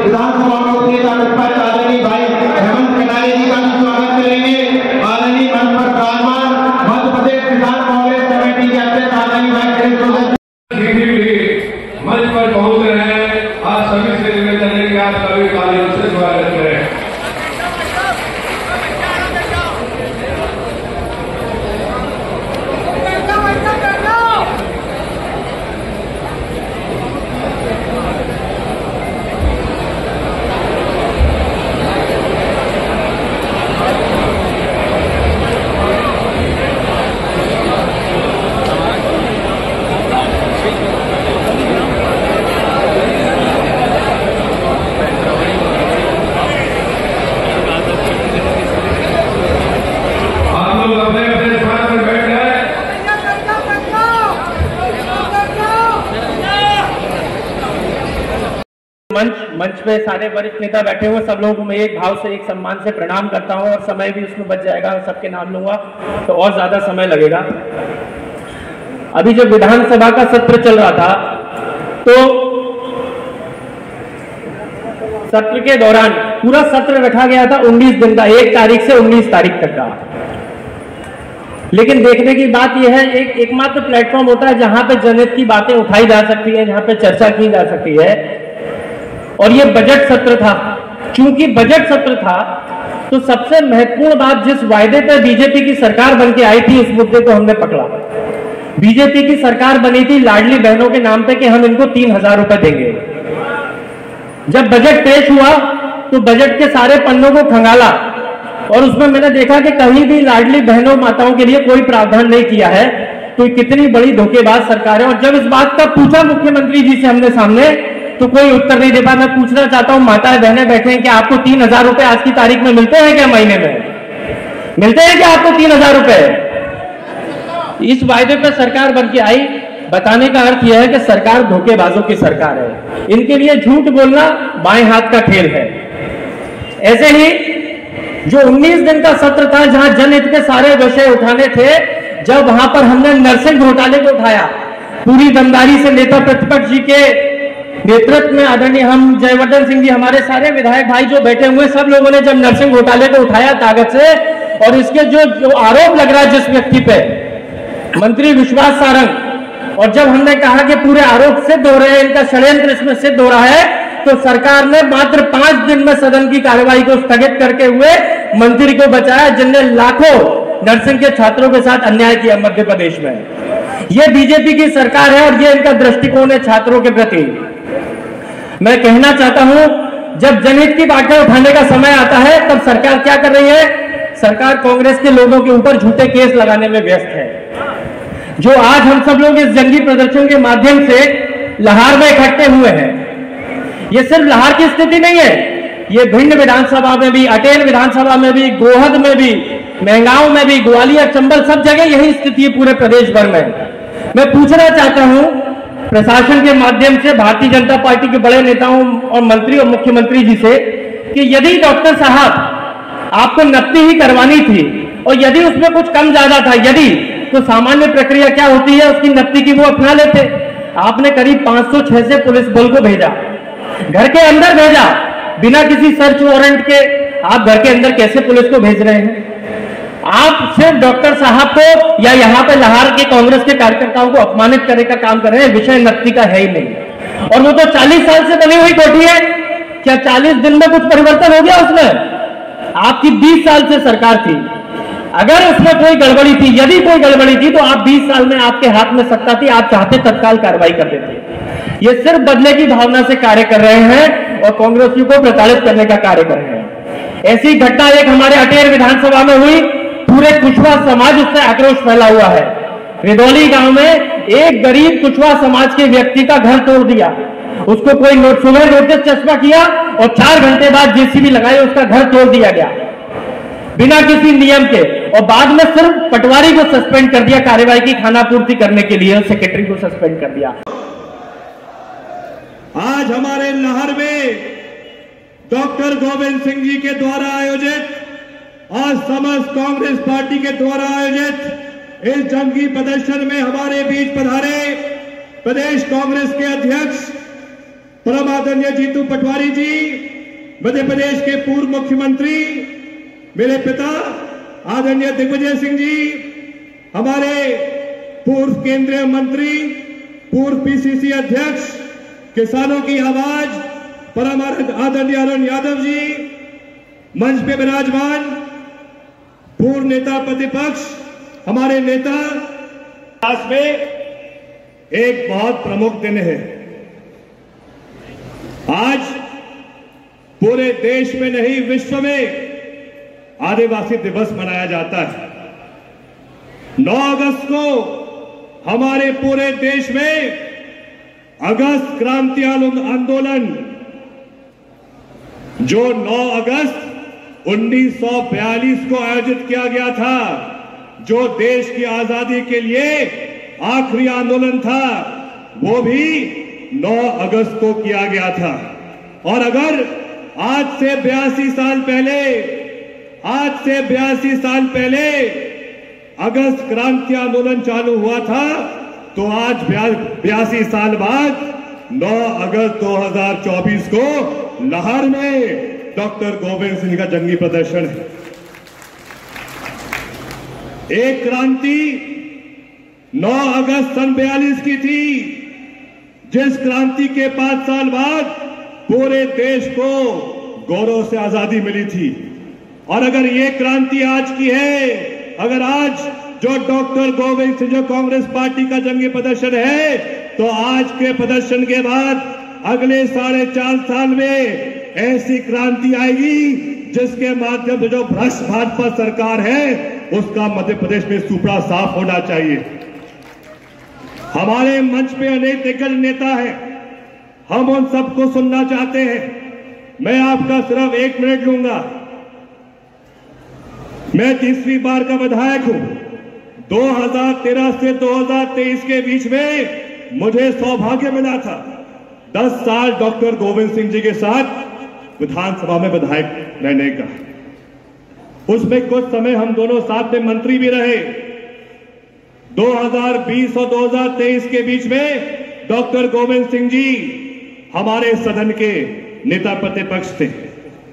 विधानसभा में उपनेता प्रतिपक्ष आदरणीय भाई हेमंत कटारिया जी का भी स्वागत करेंगे। आदरणीय मंच पर विराजमान मध्य प्रदेश किसान कांग्रेस कमेटी के अध्यक्ष आदरणीय भाई मंच पर पहुंच रहे हैं। आप सभी से निवेदन है कि आप सभी तालियों से स्वागत करें। मंच पे सारे वरिष्ठ नेता बैठे हुए, सब लोगों को मैं एक भाव से, एक सम्मान से प्रणाम करता हूं और समय भी उसमें बच जाएगा, सबके नाम लूंगा तो और ज्यादा समय लगेगा। अभी जब विधानसभा का सत्र चल रहा था तो सत्र के दौरान पूरा सत्र रखा गया था 19 दिन का, 1 तारीख से 19 तारीख तक का। लेकिन देखने की बात यह है, एकमात्र प्लेटफॉर्म होता है जहां पे जनहित की बातें उठाई जा सकती है, जहां पे चर्चा की जा सकती है, और ये बजट सत्र था। चूंकि बजट सत्र था तो सबसे महत्वपूर्ण बात, जिस वायदे पर बीजेपी की सरकार बनके आई थी, उस मुद्दे को हमने पकड़ा। बीजेपी की सरकार बनी थी लाडली बहनों के नाम पे कि हम इनको 3000 रुपए देंगे। जब बजट पेश हुआ तो बजट के सारे पन्नों को खंगाला और उसमें मैंने देखा कि कहीं भी लाडली बहनों माताओं के लिए कोई प्रावधान नहीं किया है। तो कितनी बड़ी धोखेबाज सरकार है। और जब इस बात का पूछा मुख्यमंत्री जी से हमने सामने, तो कोई उत्तर नहीं दे पाया। मैं पूछना चाहता हूं, माताएं बहनें बैठे हैं, कि आपको 3000 रुपए आज की तारीख में मिलते हैं क्या? महीने में मिलते हैं क्या आपको 3000 रुपए? इस वायदे पर सरकार बन के आई। बताने का अर्थ यह है कि सरकार धोखेबाजों की सरकार है। इनके लिए झूठ बोलना बाएं हाथ का खेल है। ऐसे ही जो 19 दिन का सत्र था, जहां जनहित के सारे विषय उठाने थे, जब वहां पर हमने नर्सिंग घोटाले को उठाया, पूरी दमदारी से नेता प्रतिपक्ष जी के नेतृत्व में आदरणीय हम जयवर्धन सिंह जी, हमारे सारे विधायक भाई जो बैठे हुए, सब लोगों ने जब नर्सिंग घोटाले को उठाया ताकत से, और इसके जो आरोप लग रहा है जिस व्यक्ति पे, मंत्री विश्वास सारंग, और जब हमने कहा कि पूरे आरोप सिद्ध हो रहे हैं, इनका षड्यंत्र इसमें सिद्ध हो रहा है, तो सरकार ने मात्र 5 दिन में सदन की कार्यवाही को स्थगित करके हुए मंत्री को बचाया, जिनने लाखों नर्सिंग के छात्रों के साथ अन्याय किया मध्य प्रदेश में। यह बीजेपी की सरकार है और यह इनका दृष्टिकोण है छात्रों के प्रति। मैं कहना चाहता हूं, जब जनहित की बातें उठाने का समय आता है, तब सरकार क्या कर रही है? सरकार कांग्रेस के लोगों के ऊपर झूठे केस लगाने में व्यस्त है। जो आज हम सब लोग इस जंगी प्रदर्शन के माध्यम से लाहौर में इकट्ठे हुए हैं, ये सिर्फ लाहौर की स्थिति नहीं है, ये भिंड विधानसभा में भी, अटेर विधानसभा में भी, गोहद में भी, महंगांव में भी, ग्वालियर, चंबल, सब जगह यही स्थिति है पूरे प्रदेश भर में। मैं पूछना चाहता हूं प्रशासन के माध्यम से, भारतीय जनता पार्टी के बड़े नेताओं और मंत्री और मुख्यमंत्री जी से, कि यदि डॉक्टर साहब आपको नकदी ही करवानी थी और यदि उसमें कुछ कम ज्यादा था, यदि, तो सामान्य प्रक्रिया क्या होती है उसकी नकदी की, वो अपना लेते। आपने करीब 506 से पुलिस बल को भेजा, घर के अंदर भेजा, बिना किसी सर्च वारंट के। आप घर के अंदर कैसे पुलिस को भेज रहे हैं? आप सिर्फ डॉक्टर साहब को या यहाँ पे लाहौर के कांग्रेस के कार्यकर्ताओं को अपमानित करने का काम कर रहे हैं। विषय नकदी का है ही नहीं, और वो तो 40 साल से बनी हुई कोठी है। क्या 40 दिन में कुछ परिवर्तन हो गया उसमें? आपकी 20 साल से सरकार थी। अगर उसमें कोई गड़बड़ी थी, यदि कोई गड़बड़ी थी, तो आप 20 साल में आपके हाथ में सत्ता थी, आप चाहते तत्काल कार्रवाई कर देते। ये सिर्फ बदले की भावना से कार्य कर रहे हैं और कांग्रेसियों को प्रताड़ित करने का कार्य कर रहे हैं। ऐसी घटना एक हमारे अटेर विधानसभा में हुई, पूरे कुशवाहा समाज उससे आक्रोश फैला हुआ है। रिदौली गांव में एक गरीब कुशवाहा समाज के व्यक्ति का घर तोड़ दिया, उसको कोई सुबह नोटिस चस्पा किया और 4 घंटे बाद जेसीबी लगाई, उसका घर तोड़ दिया गया बिना किसी नियम के, और बाद में सिर्फ पटवारी को सस्पेंड कर दिया कार्रवाई की खानापूर्ति करने के लिए, सेक्रेटरी को सस्पेंड कर दिया। आज हमारे लाहौर में डॉक्टर गोविंद सिंह जी के द्वारा आयोजित, आज समस्त कांग्रेस पार्टी के द्वारा आयोजित इस जंगी प्रदर्शन में हमारे बीच पधारे प्रदेश कांग्रेस के अध्यक्ष परम आदरणीय जीतू पटवारी जी, मध्य प्रदेश के पूर्व मुख्यमंत्री, मेरे पिता आदरणीय दिग्विजय सिंह जी, हमारे पूर्व केंद्रीय मंत्री, पूर्व पीसीसी अध्यक्ष, किसानों की आवाज परम आदरणीय अरुण यादव जी, मंच पे विराजमान पूर्व नेता प्रतिपक्ष, हमारे नेता। आज में एक बहुत प्रमुख दिन है। आज पूरे देश में नहीं, विश्व में आदिवासी दिवस मनाया जाता है। 9 अगस्त को हमारे पूरे देश में अगस्त क्रांति आंदोलन, जो 9 अगस्त 1942 को आयोजित किया गया था, जो देश की आजादी के लिए आखिरी आंदोलन था, वो भी 9 अगस्त को किया गया था। और अगर आज से 82 साल पहले अगस्त क्रांति आंदोलन चालू हुआ था, तो आज 82 साल बाद 9 अगस्त 2024 को लाहौर में डॉक्टर गोविंद सिंह का जंगी प्रदर्शन है। एक क्रांति 9 अगस्त सन 42 की थी, जिस क्रांति के 5 साल बाद पूरे देश को गौरव से आजादी मिली थी। और अगर ये क्रांति आज की है, अगर आज जो डॉक्टर गोविंद सिंह, जो कांग्रेस पार्टी का जंगी प्रदर्शन है, तो आज के प्रदर्शन के बाद अगले 4.5 साल में ऐसी क्रांति आएगी जिसके माध्यम से जो भ्रष्ट भाजपा सरकार है, उसका मध्य प्रदेश में सुपड़ा साफ होना चाहिए। हमारे मंच पे अनेक दिग्गज नेता हैं, हम उन सबको सुनना चाहते हैं। मैं आपका सिर्फ 1 मिनट लूंगा। मैं 30वीं बार का विधायक हूं। 2013 से 2023 के बीच में मुझे सौभाग्य मिला था 10 साल डॉक्टर गोविंद सिंह जी के साथ विधानसभा में विधायक रहने का। उसमें कुछ समय हम दोनों साथ में मंत्री भी रहे। 2020 और 2023 के बीच में डॉक्टर गोविंद सिंह जी हमारे सदन के नेता प्रतिपक्ष थे,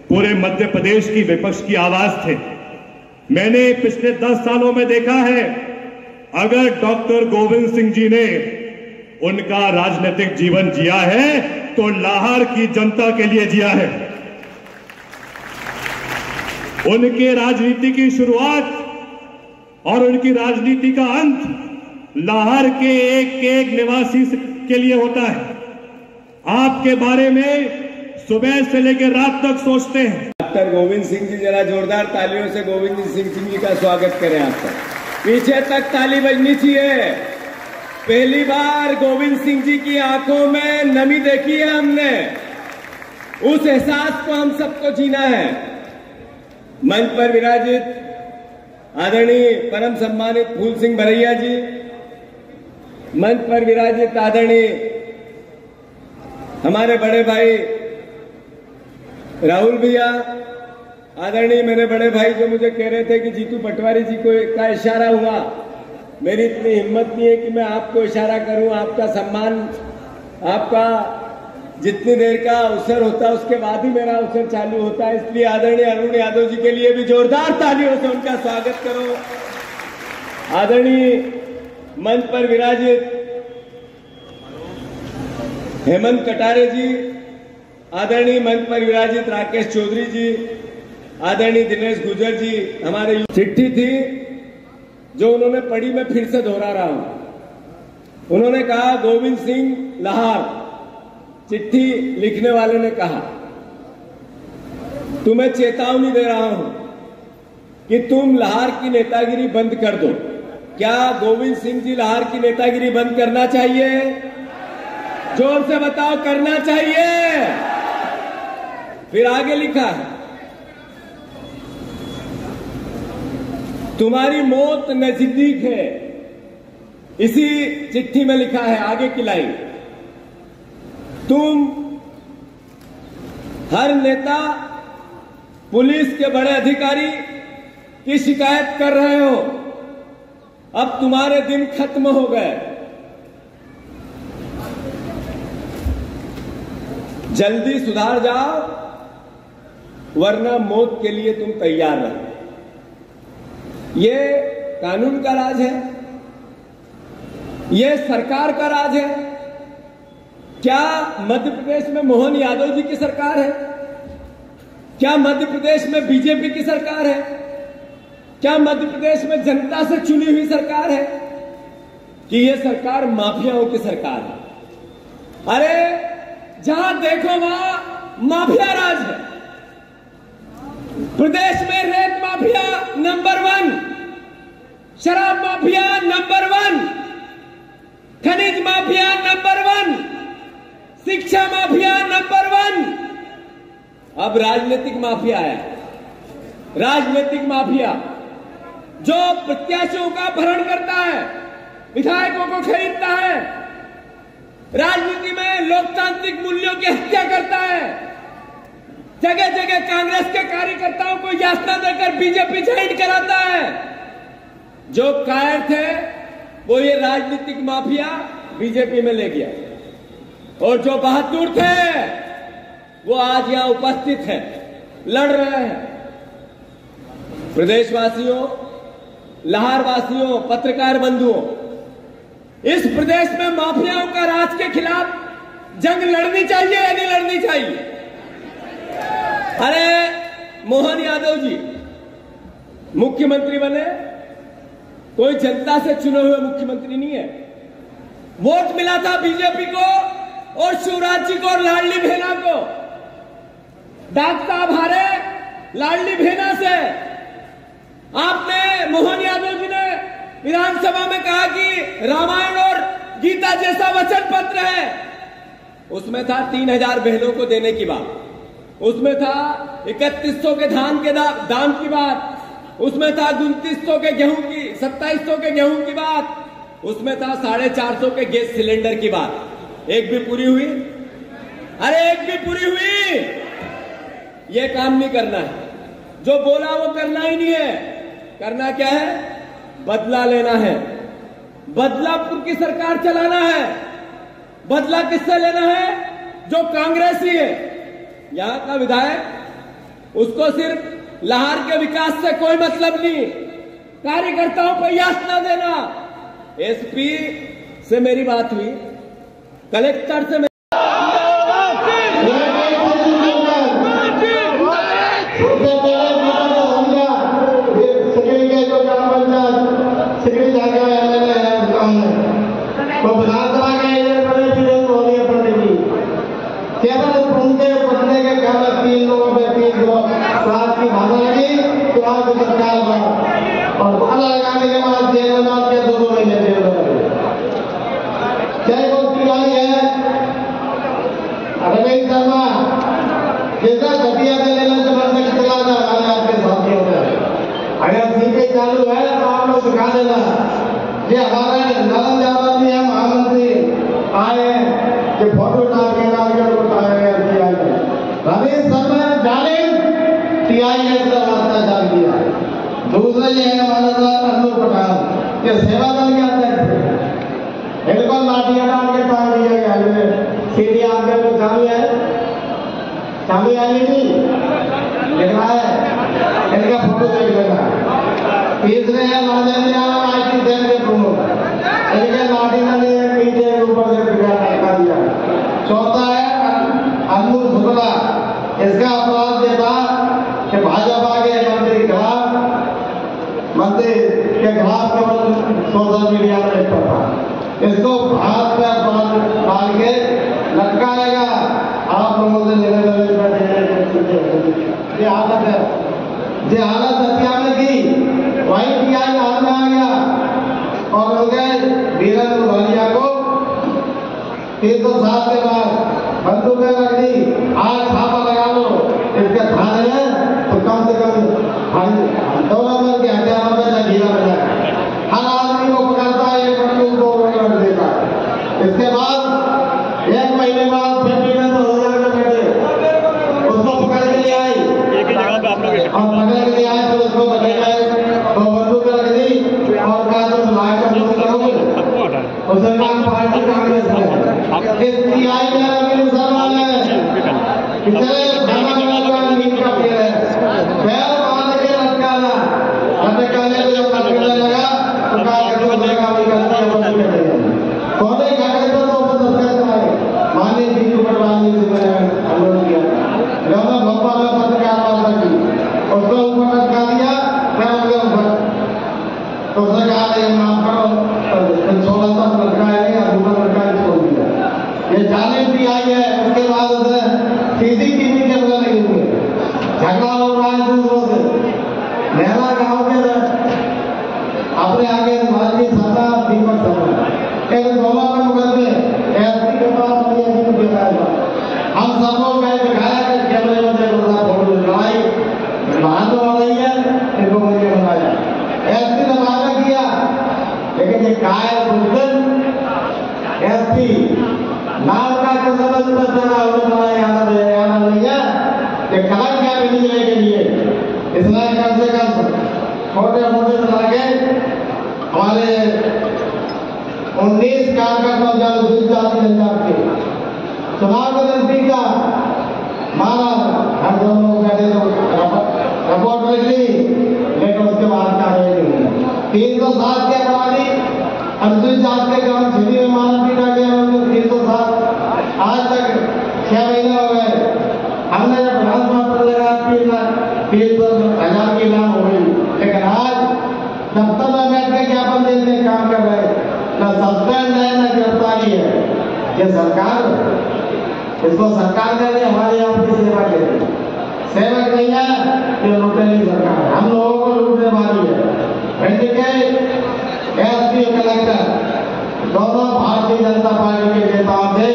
पूरे मध्य प्रदेश की विपक्ष की आवाज थे। मैंने पिछले 10 सालों में देखा है, अगर डॉक्टर गोविंद सिंह जी ने उनका राजनीतिक जीवन जिया है तो लाहौर की जनता के लिए जिया है। उनके राजनीति की शुरुआत और उनकी राजनीति का अंत लाहौर के एक निवासी के लिए होता है। आपके बारे में सुबह से लेकर रात तक सोचते हैं। डॉक्टर गोविंद सिंह जी, जरा जोरदार तालियों से गोविंद सिंह जी का स्वागत करें। आपका पीछे तक ताली बजनी चाहिए। पहली बार गोविंद सिंह जी की आंखों में नमी देखी है हमने, उस एहसास को हम सबको जीना है। मंच पर विराजित आदरणीय परम सम्मानित फूल सिंह भरैया जी, मंच पर विराजित आदरणीय हमारे बड़े भाई राहुल भैया, आदरणीय मेरे बड़े भाई जो मुझे कह रहे थे कि जीतू पटवारी जी को का इशारा हुआ, मेरी इतनी हिम्मत नहीं है कि मैं आपको इशारा करूं। आपका सम्मान, आपका जितनी देर का अवसर होता है उसके बाद ही मेरा अवसर चालू होता है, इसलिए आदरणीय अरुण यादव जी के लिए भी जोरदार तालियों से उनका स्वागत करो। आदरणीय मंच पर विराजित हेमंत कटारे जी, आदरणीय मंच पर विराजित राकेश चौधरी जी, आदरणीय दिनेश गुजर जी, हमारे चिट्ठी थी जो उन्होंने पढ़ी, मैं फिर से दोहरा रहा हूं। उन्होंने कहा, गोविंद सिंह लाहौर। चिट्ठी लिखने वाले ने कहा, तुम्हें चेतावनी दे रहा हूं कि तुम लाहौर की नेतागिरी बंद कर दो। क्या गोविंद सिंह जी लाहौर की नेतागिरी बंद करना चाहिए? जोर से बताओ, करना चाहिए? फिर आगे लिखा, तुम्हारी मौत नजदीक है। इसी चिट्ठी में लिखा है आगे की लाइन, तुम हर नेता, पुलिस के बड़े अधिकारी की शिकायत कर रहे हो, अब तुम्हारे दिन खत्म हो गए। जल्दी सुधार जाओ वरना मौत के लिए तुम तैयार रहो। ये कानून का राज है, ये सरकार का राज है। क्या मध्य प्रदेश में मोहन यादव जी की सरकार है? क्या मध्य प्रदेश में बीजेपी की सरकार है? क्या मध्य प्रदेश में जनता से चुनी हुई सरकार है? कि ये सरकार माफियाओं की सरकार है? अरे जहां देखो वहां माफिया राज है। प्रदेश में रेत माफिया नंबर 1, शराब माफिया नंबर 1, खनिज माफिया नंबर 1, शिक्षा माफिया नंबर 1। अब राजनीतिक माफिया है। राजनीतिक माफिया जो प्रत्याशियों का अपहरण करता है, विधायकों को खरीदता है, राजनीति में लोकतांत्रिक मूल्यों की हत्या करता है, जगह जगह कांग्रेस के कार्यकर्ताओं को यातना देकर बीजेपी ज्वाइन कराता है। जो कायर थे वो ये राजनीतिक माफिया बीजेपी में ले गया, और जो बहादुर थे वो आज यहां उपस्थित हैं, लड़ रहे हैं। प्रदेशवासियों, लाहौरवासियों, पत्रकार बंधुओं, इस प्रदेश में माफियाओं का राज के खिलाफ जंग लड़नी चाहिए या नहीं लड़नी चाहिए? अरे मोहन यादव जी मुख्यमंत्री बने, कोई जनता से चुने हुए मुख्यमंत्री नहीं है। वोट मिला था बीजेपी को और शिवराज जी को और लाडली भेना को। डाक साहब हारे लाडली भेना से। आपने, मोहन यादव जी ने विधानसभा में कहा कि रामायण और गीता जैसा वचन पत्र है। उसमें था 3000 बहनों को देने की बात, उसमें था 3100 के धान के दाम की बात, उसमें था 2900 के गेहूं की, 2700 के गेहूं की बात, उसमें था 450 के गैस सिलेंडर की बात। एक भी पूरी हुई? अरे एक भी पूरी हुई? ये काम नहीं करना है। जो बोला वो करना ही नहीं है। करना क्या है? बदला लेना है। बदलापुर की सरकार चलाना है। बदला किससे लेना है? जो कांग्रेसी है। यहां का विधायक, उसको सिर्फ लाहौर के विकास से कोई मतलब नहीं, कार्यकर्ताओं को यातना देना। एसपी से मेरी बात हुई, कलेक्टर से और भाला लगाने के बाद जेल में डाल के 2 महीने जेल में लगे। जय गोष्ठी आई है अरविंद शर्मा जैसा घटिया से लेना जबरदस्त चला था हमारे आपके साथियों में। अगर सीपी चालू है तो आप लोग दिखा देना। ये हमारे नरम यादव जी हम महामंत्री आए कि फोटो डाल के रमेश शर्मा जालिम टीआई ने वास्ता डाल दिया। दूसरा ये है हमारा साथ अन्नू पठान, ये सेवा दल के अध्यक्ष थे। इनको लाठियां डाल के टांग दिया गया। सीढ़ी आपके तो चालू है, चालू है नहीं दिख रहा है, इनका फोटो देख लेना। तीसरे है राजेंद्र यादव आईटी सेल के प्रमुख, इनके लाठी डाली पीछे ऊपर से लटका दिया। चौथा है अन्नू शुक्ला, इसका अपराध ये था कि भाजपा के मंत्री के खिलाफ केवल सोशल मीडिया में लिखता था। इसको हाथ में डाल के लटकाएगा। आप लोगों से निवेदन ये हालत है, ये हालत हत्याने की वही टीआई हाथ में आ गया और हो गए वीरेंद्र भालिया को 307 के बाद बंदूकें रख दी। आज छापा लगा लो इसके थाने में तो कम से कम डॉलर के हथियारों में घिरा बजाए। हर आदमी को पकड़ता है, एक बंदूक 2 रख देता है। इसके बाद 1 महीने बाद फिर वीरेंद्र भालिया के बेटे उसको पकड़ के ले आए और पकड़ के ले आए तो उसको बचाए तो बंदूक रख दी और कहा तुम लाकर लोग करोगे। उसने कहा पार्टी कांग्रेस में टीआई में रविंद्र शर्मा ने पिछले नीम का पेड़ है, पैर बांध के लटकाने को जब लटकने लगा तो कहा पौधे कागज पर तो दस्तखत कराए। माननीय जी पटवारी से मैंने अनुरोध किया, जब मैं भोपाल में पत्रकार वार्ता की उसको ऊपर लटका दिया, मैं उनके ऊपर तो उसने कहा नहीं माफ करो, 16 तक लटकाएंगे, ऊपर लटका छोड़ दिया। ये जालिम भी आई है। उसके बाद उसने सीसीटीवी कैमरा लगे हुए, झगड़ा हो रहा है दूसरों से। मेरा गांव के अपने आगे माननीय सत्ता दीपक सत्ता एक दोनों में मुकदमे एसपी के पास हम सबको कहीं दिखाया कि कैमरे में देखो फोटो लड़ाई बात हो रही है, इनको मुझे बनाया एसपी ने वादा किया, लेकिन ये कायर बुलबुल एसपी नाम का कसरत पर चढ़ा उन्होंने याद नहीं है कि कलर क्या मिलने के लिए इसलिए कम से कम छोटे मोटे चला के हमारे 19 कार्यकर्ता जाति जनजाति के चुनाव के नजदीक का माना हर दोनों बैठे तो रिपोर्ट लिख ली, लेकिन उसके बाद कार्रवाई नहीं हुई। 307 के अपराधी अनुसूचित जाति के ग्राम छिड़ी में मानव पीटा गया, 307 आज तक 6 महीने हो गए। हमने जब पत्र लगा 3,000 की नाम हो गई, लेकिन आज दफ्तर में बैठ के ज्ञापन देने काम कर रहे, न सस्पेंड है न गिरफ्तारी है। ये सरकार, इसको सरकार ने हमारे यहाँ की सेवा के सेवक नहीं है, ये लूटेली सरकार हम लोगों को लूटने वाली है। एसपी कलेक्टर दोनों भारतीय जनता पार्टी के नेताओं के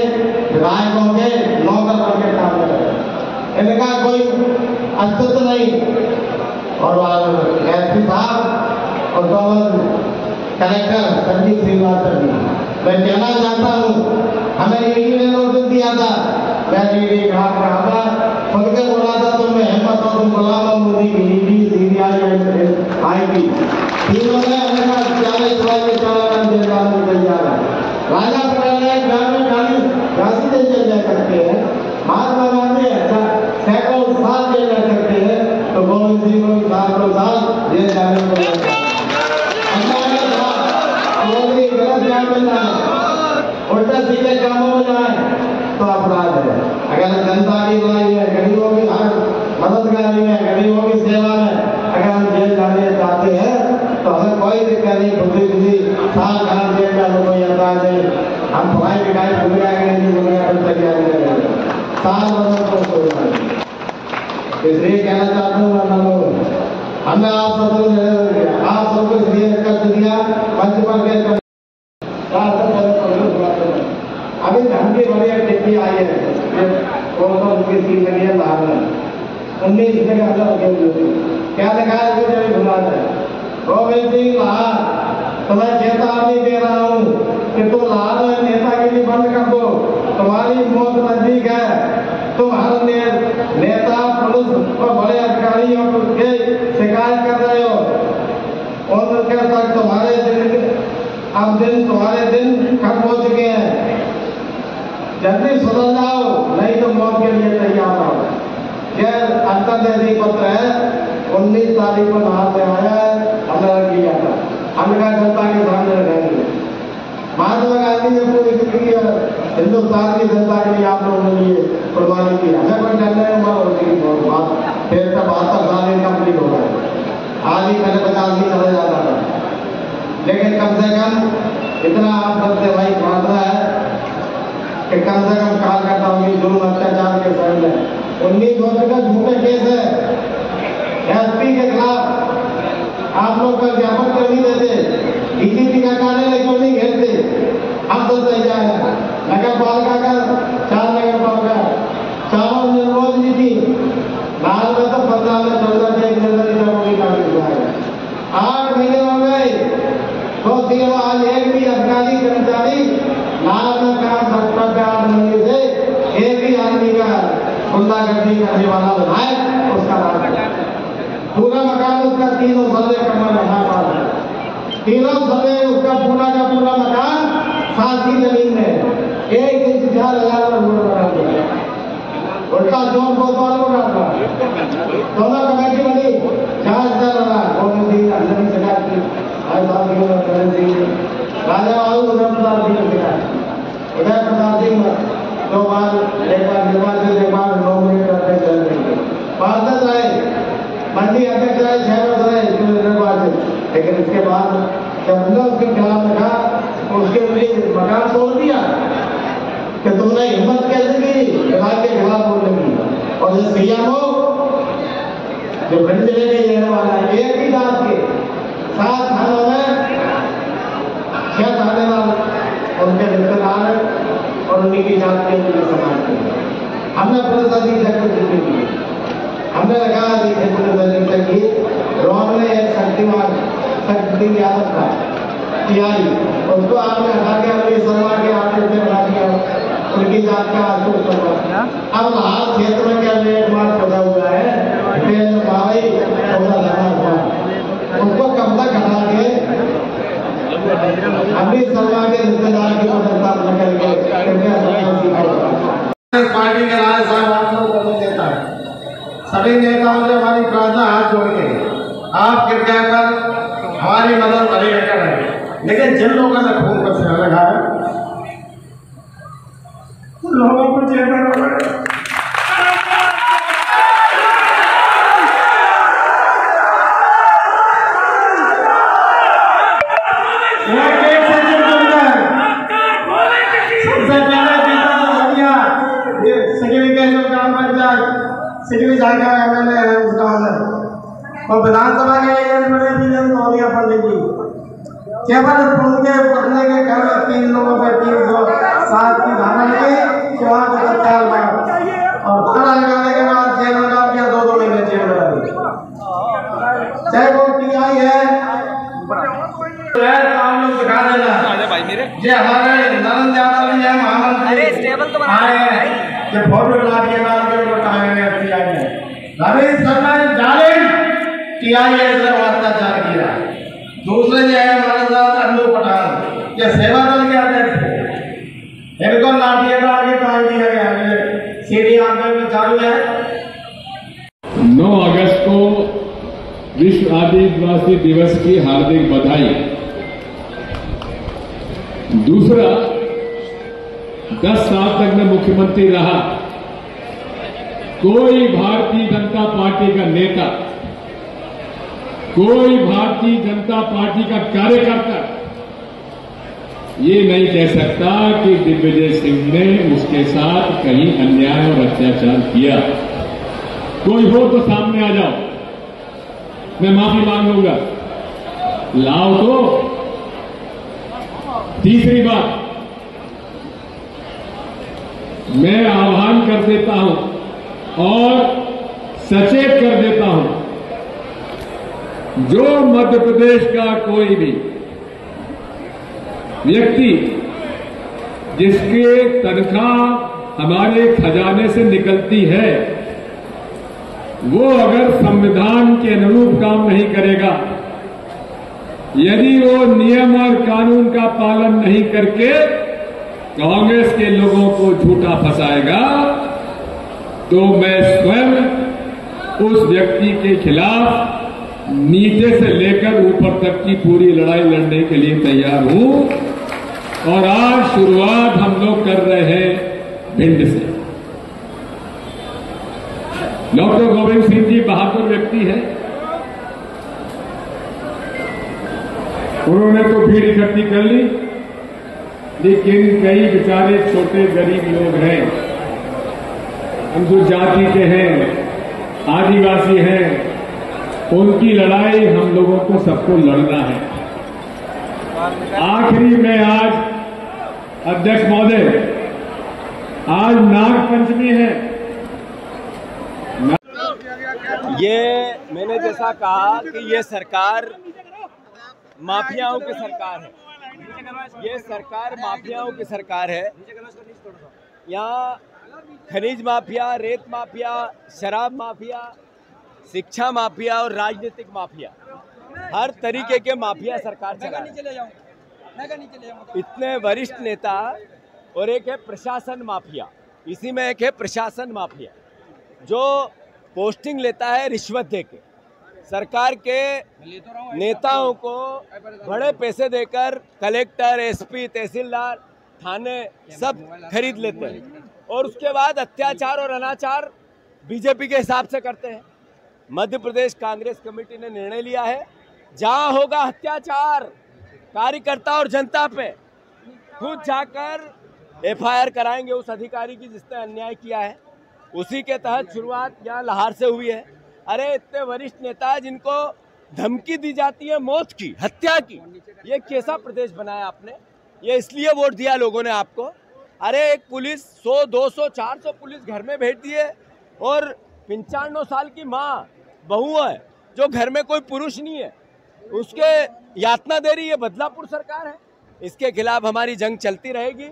विधायकों के नौकर करके काम कर रहे हैं, इनका कोई अस्तित्व नहीं। और एसपी साहब और गवर्नर कलेक्टर संजीव श्रीवास्तव जी, मैं कहना चाहता हूँ, हमें ईडी ने नोटिस दिया था, मैं ईडी कहा था, खुद के बोला था तुम में हिम्मत हो, तुम गुलाम मोदी की ईडी सीबीआई आएगी, तीनों ने हमें 40 साल के चालान जेल जाने को तैयार है। राजा पटेल एक घर में खाली घासी जेल जा सकते हैं, महात्मा गांधी सैकड़ों साल जेल जा सकते हैं, तो गोविंद सिंह को 7 साल जेल जाने को उल्टा सीधे कामों में जाए तो अपराध है। अगर जनता की भलाई है, गरीबों की मददगारी में, गरीबों की सेवा में अगर हम जेल जाने चाहते हैं तो हमें कोई दिक्कत नहीं, खुशी साल खान जेल का कोई अपराध नहीं, हम पढ़ाई लिखाई भूल जाएंगे, नहीं भूल गए तैयारी करेंगे साल भर को कोई नहीं। इसलिए कहना चाहता हूँ हमें आप सबको इसलिए कष्ट दिया मंच पर के अभी धन की बड़ी टिप्पी आई है, उनकी सीट लगी है बाहर में 19 के अंदर लगे हुए क्या लिखा है मुझे भुला जाए। गोविंद सिंह लाल, तुम्हें चेतावनी दे रहा हूँ कि तुम लाल नेतागिरी बंद कर दो, तुम्हारी मौत नजदीक है। तुम हर नेता पुलिस और बड़े अधिकारियों के शिकायत कर रहे हो, उनके तक तुम्हारे दिन खत्म हो चुके हैं, जल्दी सुधर जाओ, नहीं तो मौत के लिए तैयार रहो। यह अंतर्देशीय पत्र है, 19 तारीख को बाहर से आया है, हमने रख लिया था, हमने जनता के सामने रखेंगे। महात्मा गांधी ने पूरी जिंदगी हिंदुस्तान की जनता के लिए आप लोगों के लिए कुर्बानी की, हमें कोई डरने उम्र होती है बहुत बात, फिर तब 72 साल कंप्लीट हो गए, आज ही पहले 50 दिन चले जाता था, लेकिन कम से कम इतना आप सबसे भाई प्रार्थना है कि कम से कम कार्यकर्ताओं की जुल्म अत्याचार के सामने 19 वर्ष का झूठे केस है एसपी के खिलाफ, आप लोग का ज्ञापन क्यों नहीं देते, डीजीपी का कार्यालय क्यों नहीं घेरते, हम तो तैयार है। नगर पालिका का 4 नगर पालिका, चारों निर्मोज नीति लाल में तो 15 में 14 से 1 नजर होगी काफी 8 महीने हो गए, तो आज एक भी अधिकारी कर्मचारी लाल में काम सकता है, 8 महीने से एक भी आदमी का गुंडागर्दी करने वाला विधायक उसका राज है। पूरा मकान उसका 3 सर्वे करना रहा पास है, 3 सर्वे उसका पूरा का पूरा मकान साथ की जमीन में 1 इंच 4,000 पर रोड बना दिया। वो उल्टा जोर कोतवाल को डालता दोनों कमेटी बनी जांच कर रहा गोविंद सिंह अंदर शिकायत की आज साहब की करण सिंह राजा बाबू उदय प्रताप सिंह ने शिकायत उदय प्रताप सिंह 2 बार एक बार निर्वाचित एक बार नॉमिनेट करते चल रहे पार्षद रहे मंडी अध्यक्ष रहे 6 वर्ष रहे निर्वाचित लेकिन इसके बाद जब हमने उसके खिलाफ रखा उसके लिए मकान तोड़ दिया कि तुमने हिम्मत कैसे की विभाग के खिलाफ बोलने की और जो सीएमओ जो भिंड जिले में रहने वाला है एक ही जात के 7 थानों में 6 थानेदार उनके रिश्तेदार हैं और उन्हीं की जात के उनके समाज के हमने पुलिस अधीक्षक को छुट्टी दी हमने रखा पुलिस अधीक्षक की रोहन में एक शक्ति यादव था तिहारी उसको आपने हटा के अपनी शर्मा के आपने बना दिया उनकी जात का आशुष करवा अब हाल क्षेत्र में क्या एक मार्च खुदा हुआ है भाई उसको कब तक हटा के अपनी शर्मा के रिश्तेदार की मदद करके पार्टी के राय साहब आप लोग करने देता है सभी नेताओं से हमारी प्रार्थना हाथ जोड़ के आप कृपया कर हमारी मदद भरी कर रहे हैं लेकिन जिन लोगों ने खून का सेवन लगा है उन लोगों को जेल में रखा और विधानसभा के पढ़ने की केवल उनके पढ़ने के कारण 3 लोगों पे 307 की धारा लगी 4 साल बाद और धारा लगाने के बाद जेल में डाल दिया 2 महीने जेल में डाल दिया चाहे वो टीआई है काम लोग दिखा देना ये हमारे नरेंद्र यादव जी है महामंत्री आए ये फोटो ला दिए डाल के वो टांगे टीआई ने रमेश शर्मा जालिम टीआई ने अत्याचार किया दूसरे जो है हमारे साथ अन्नू पठान ये सेवा दल के अध्यक्ष थे इनको लाठियां डाल के टांग दिया गया सीडी आंदोलन चालू है 9 अगस्त को विश्व आदिवासी दिवस की हार्दिक बधाई। दूसरा 10 साल तक मैं मुख्यमंत्री रहा कोई भारतीय जनता पार्टी का नेता कोई भारतीय जनता पार्टी का कार्यकर्ता ये नहीं कह सकता कि दिग्विजय सिंह ने उसके साथ कहीं अन्याय और अत्याचार किया। कोई हो तो सामने आ जाओ मैं माफी मांग लूंगा लाओ तो। तीसरी बात मैं आह्वान कर देता हूं और सचेत कर देता हूं जो मध्य प्रदेश का कोई भी व्यक्ति जिसके तनख्वाह हमारे खजाने से निकलती है वो अगर संविधान के अनुरूप काम नहीं करेगा यदि वो नियम और कानून का पालन नहीं करके कांग्रेस के लोगों को झूठा फंसाएगा तो मैं स्वयं उस व्यक्ति के खिलाफ नीचे से लेकर ऊपर तक की पूरी लड़ाई लड़ने के लिए तैयार हूं। और आज शुरुआत हम लोग कर रहे हैं भिंड से। डॉक्टर गोविंद सिंह जी बहादुर व्यक्ति है उन्होंने तो भीड़ इकट्ठी कर ली लेकिन कई बेचारे छोटे गरीब लोग हैं अनुसूचित जाति के हैं आदिवासी हैं उनकी लड़ाई हम लोगों को सबको लड़ना है। आखिरी में आज अध्यक्ष महोदय आज नाग पंचमी है। ये मैंने जैसा कहा कि ये सरकार माफियाओं की सरकार है। ये सरकार माफियाओं की सरकार है। यहाँ खनिज माफिया, रेत माफिया, शराब माफिया, शिक्षा माफिया और राजनीतिक माफिया, हर तरीके के माफिया सरकार चला रही है। इतने वरिष्ठ नेता और एक है प्रशासन माफिया, इसी में एक है प्रशासन माफिया। जो पोस्टिंग लेता है रिश्वत देके, सरकार के नेताओं को बड़े पैसे देकर कलेक्टर, एसपी, तहसीलदार, थाने सब खरीद लेते हैं और उसके बाद अत्याचार और अनाचार बीजेपी के हिसाब से करते हैं। मध्य प्रदेश कांग्रेस कमेटी ने निर्णय लिया है, जहां होगा अत्याचार कार्यकर्ता और जनता पे, खुद जाकर एफआईआर कराएंगे उस अधिकारी की जिसने अन्याय किया है। उसी के तहत शुरुआत यहाँ लाहौर से हुई है। अरे इतने वरिष्ठ नेता जिनको धमकी दी जाती है मौत की, हत्या की, ये कैसा प्रदेश बनाया आपने? ये इसलिए वोट दिया लोगों ने आपको। अरे एक पुलिस 100, 200, 400 पुलिस घर में भेज दिए और 95 साल की माँ बहू है जो घर में कोई पुरुष नहीं है, उसके यातना दे रही है। बदलापुर सरकार है, इसके खिलाफ हमारी जंग चलती रहेगी।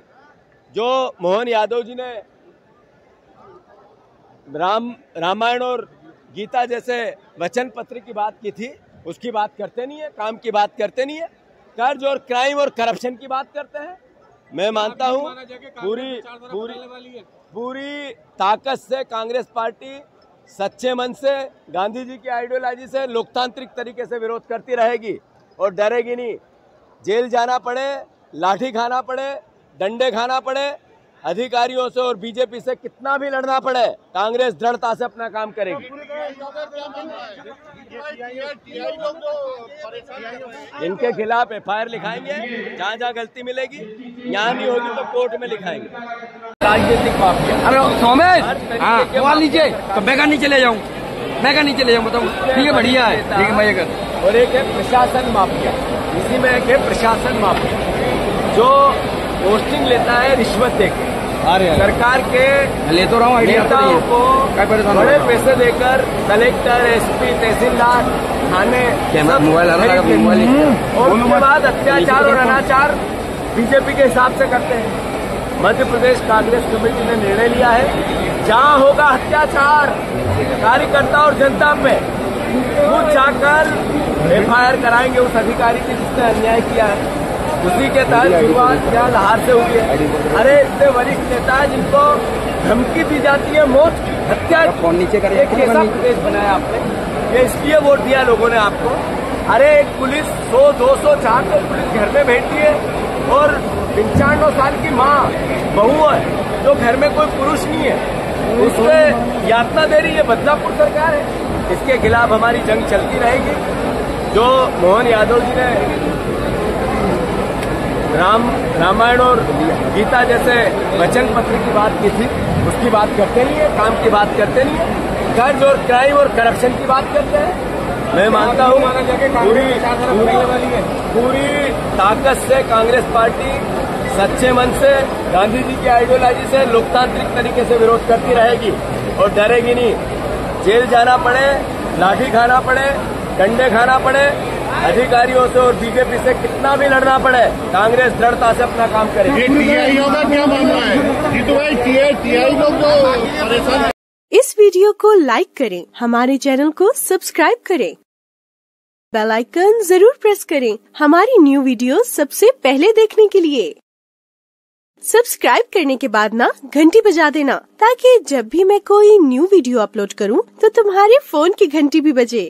जो मोहन यादव जी ने रामायण और गीता जैसे वचन पत्र की बात की थी, उसकी बात करते नहीं है, काम की बात करते नहीं है, कर्ज और क्राइम और करप्शन की बात करते हैं। मैं मानता हूं पूरी ताकत से कांग्रेस पार्टी सच्चे मन से गांधी जी की आइडियोलॉजी से लोकतांत्रिक तरीके से विरोध करती रहेगी और डरेगी नहीं। जेल जाना पड़े, लाठी खाना पड़े, डंडे खाना पड़े, अधिकारियों से और बीजेपी से कितना भी लड़ना पड़े, कांग्रेस दृढ़ता से अपना काम करेगी। इनके खिलाफ एफआईआर लिखाएंगे, जहाँ जहाँ गलती मिलेगी, यहाँ नहीं होगी तो कोर्ट में लिखाएंगे। राजनीतिक माफिया, अरे सोमेश, हाँ नीचे तो मैं कहाँ नीचे ले जाऊँ, बताऊँ? ठीक है, बढ़िया है, ठीक है, मैं ये कर। और एक है प्रशासन माफिया, इसी में एक है प्रशासन माफिया जो पोस्टिंग लेता है रिश्वत देकर, सरकार के ले तो रहा हूँ नेताओं को बड़े पैसे देकर कलेक्टर, एसपी, तहसीलदार, थाने मोबाइल और उसके बाद अत्याचार और अनाचार बीजेपी के हिसाब से करते हैं। मध्य प्रदेश कांग्रेस कमेटी ने निर्णय लिया है, जहां होगा अत्याचार कार्यकर्ता और जनता पे, खुद जाकर एफआईआर कराएंगे उस अधिकारी की जिसने अन्याय किया है। उसी के तहत शुरुआत यहाँ लाहौर से हुई है। अरे इतने वरिष्ठ नेता जिनको धमकी दी जाती है मौत की, हत्या की, एक कैसा प्रदेश बनाया आपने? ये इसलिए वोट दिया लोगों ने आपको। अरे एक पुलिस 100, 200, 400 पुलिस घर में भेज दिए और 95 साल की माँ बहू है जो घर में कोई पुरुष नहीं है, उसके यातना दे रही है। बदलापुर सरकार है, इसके खिलाफ हमारी जंग चलती रहेगी। जो मोहन यादव जी ने रामायण और गीता जैसे वचन पत्र की बात की थी, उसकी बात करते नहीं है, काम की बात करते नहीं है, कर्ज और क्राइम और करप्शन की बात करते हैं। मैं मानता हूं पूरी ताकत से कांग्रेस पार्टी सच्चे मन से गांधी जी की आइडियोलॉजी से लोकतांत्रिक तरीके से विरोध करती रहेगी और डरेगी नहीं। जेल जाना पड़े, लाठी खाना पड़े, डंडे खाना पड़े, अधिकारियों से और बीजेपी से कितना भी लड़ना पड़े, कांग्रेस दृढ़ता से अपना काम करेगी। टीआईओ का क्या मानना है? जीतू भाई, टीआई लोग जो परेशान। इस वीडियो को लाइक करें, हमारे चैनल को सब्सक्राइब करें, बेल आइकन जरूर प्रेस करें हमारी न्यू वीडियो सबसे पहले देखने के लिए। सब्सक्राइब करने के बाद ना घंटी बजा देना, ताकि जब भी मैं कोई न्यू वीडियो अपलोड करूं तो तुम्हारे फोन की घंटी भी बजे।